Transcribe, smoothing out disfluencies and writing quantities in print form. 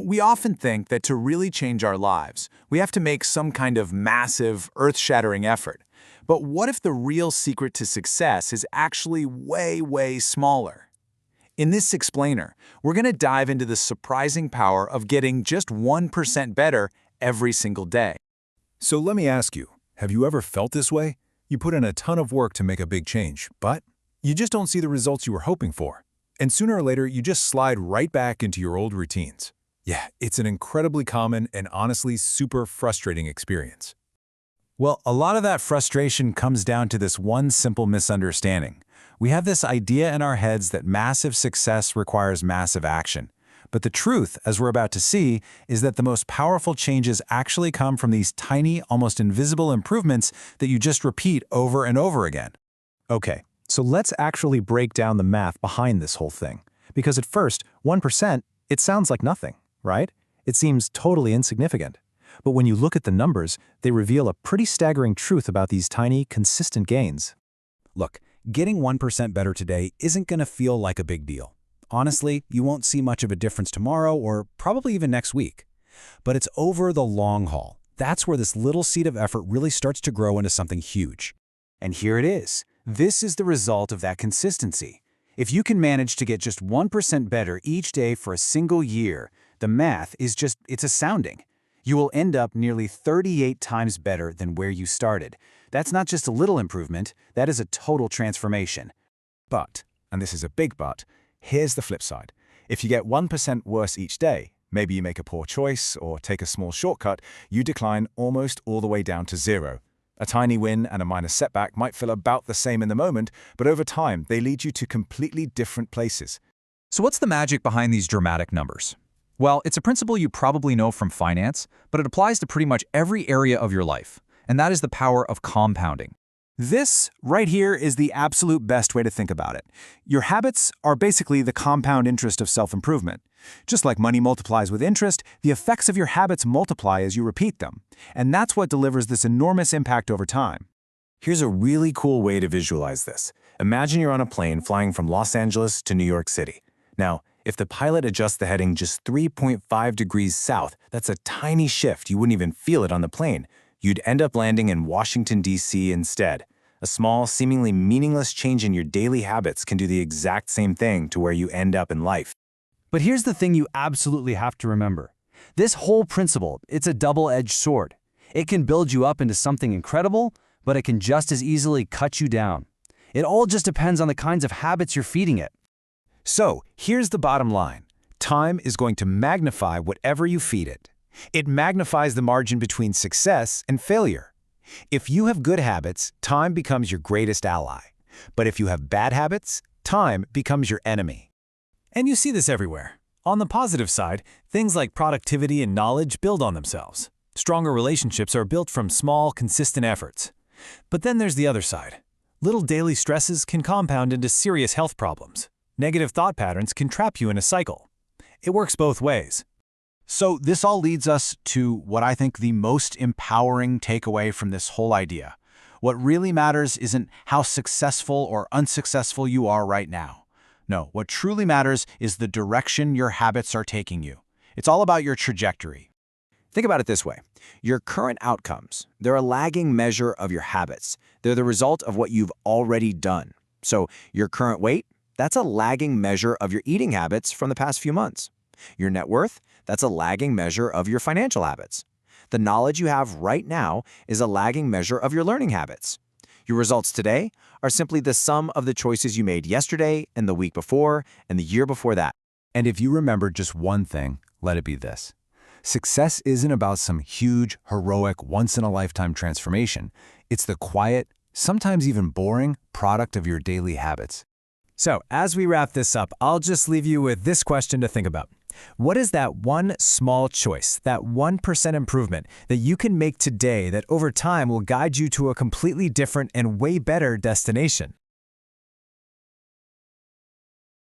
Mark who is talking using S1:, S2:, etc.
S1: We often think that to really change our lives, we have to make some kind of massive, earth-shattering effort. But what if the real secret to success is actually way, way smaller? In this explainer, we're going to dive into the surprising power of getting just 1% better every single day.
S2: So let me ask you, have you ever felt this way? You put in a ton of work to make a big change, but you just don't see the results you were hoping for. And sooner or later, you just slide right back into your old routines. Yeah, it's an incredibly common and honestly super frustrating experience. Well, a lot of that frustration comes down to this one simple misunderstanding. We have this idea in our heads that massive success requires massive action. But the truth, as we're about to see, is that the most powerful changes actually come from these tiny, almost invisible improvements that you just repeat over and over again. Okay, so let's actually break down the math behind this whole thing. Because at first, 1%, it sounds like nothing, right? It seems totally insignificant. But when you look at the numbers, they reveal a pretty staggering truth about these tiny, consistent gains. Look, getting 1% better today isn't going to feel like a big deal. Honestly, you won't see much of a difference tomorrow or probably even next week. But it's over the long haul. That's where this little seed of effort really starts to grow into something huge. And here it is. This is the result of that consistency. If you can manage to get just 1% better each day for a single year, the math is it's astounding. You will end up nearly 38 times better than where you started. That's not just a little improvement, that is a total transformation. But, and this is a big but, here's the flip side. If you get 1% worse each day, maybe you make a poor choice or take a small shortcut, you decline almost all the way down to zero. A tiny win and a minor setback might feel about the same in the moment, but over time, they lead you to completely different places.
S3: So what's the magic behind these dramatic numbers? Well, it's a principle you probably know from finance, but it applies to pretty much every area of your life, and that is the power of compounding.
S1: This right here is the absolute best way to think about it. Your habits are basically the compound interest of self-improvement. Just like money multiplies with interest, the effects of your habits multiply as you repeat them. And that's what delivers this enormous impact over time.
S2: Here's a really cool way to visualize this. Imagine you're on a plane flying from Los Angeles to New York City. Now, if the pilot adjusts the heading just 3.5 degrees south, that's a tiny shift. You wouldn't even feel it on the plane. You'd end up landing in Washington, D.C. instead. A small, seemingly meaningless change in your daily habits can do the exact same thing to where you end up in life.
S4: But here's the thing you absolutely have to remember. This whole principle, it's a double-edged sword. It can build you up into something incredible, but it can just as easily cut you down. It all just depends on the kinds of habits you're feeding it.
S2: So, here's the bottom line. Time is going to magnify whatever you feed it. It magnifies the margin between success and failure. If you have good habits, time becomes your greatest ally. But if you have bad habits, time becomes your enemy. And you see this everywhere. On the positive side, things like productivity and knowledge build on themselves. Stronger relationships are built from small, consistent efforts. But then there's the other side. Little daily stresses can compound into serious health problems. Negative thought patterns can trap you in a cycle. It works both ways.
S1: So this all leads us to what I think the most empowering takeaway from this whole idea. What really matters isn't how successful or unsuccessful you are right now. No, what truly matters is the direction your habits are taking you. It's all about your trajectory.
S5: Think about it this way. Your current outcomes, they're a lagging measure of your habits. They're the result of what you've already done. So your current weight, that's a lagging measure of your eating habits from the past few months. Your net worth, that's a lagging measure of your financial habits. The knowledge you have right now is a lagging measure of your learning habits. Your results today are simply the sum of the choices you made yesterday and the week before and the year before that.
S2: And if you remember just one thing, let it be this. Success isn't about some huge, heroic, once-in-a-lifetime transformation. It's the quiet, sometimes even boring, product of your daily habits. So, as we wrap this up, I'll just leave you with this question to think about. What is that one small choice, that 1% improvement that you can make today that over time will guide you to a completely different and way better destination?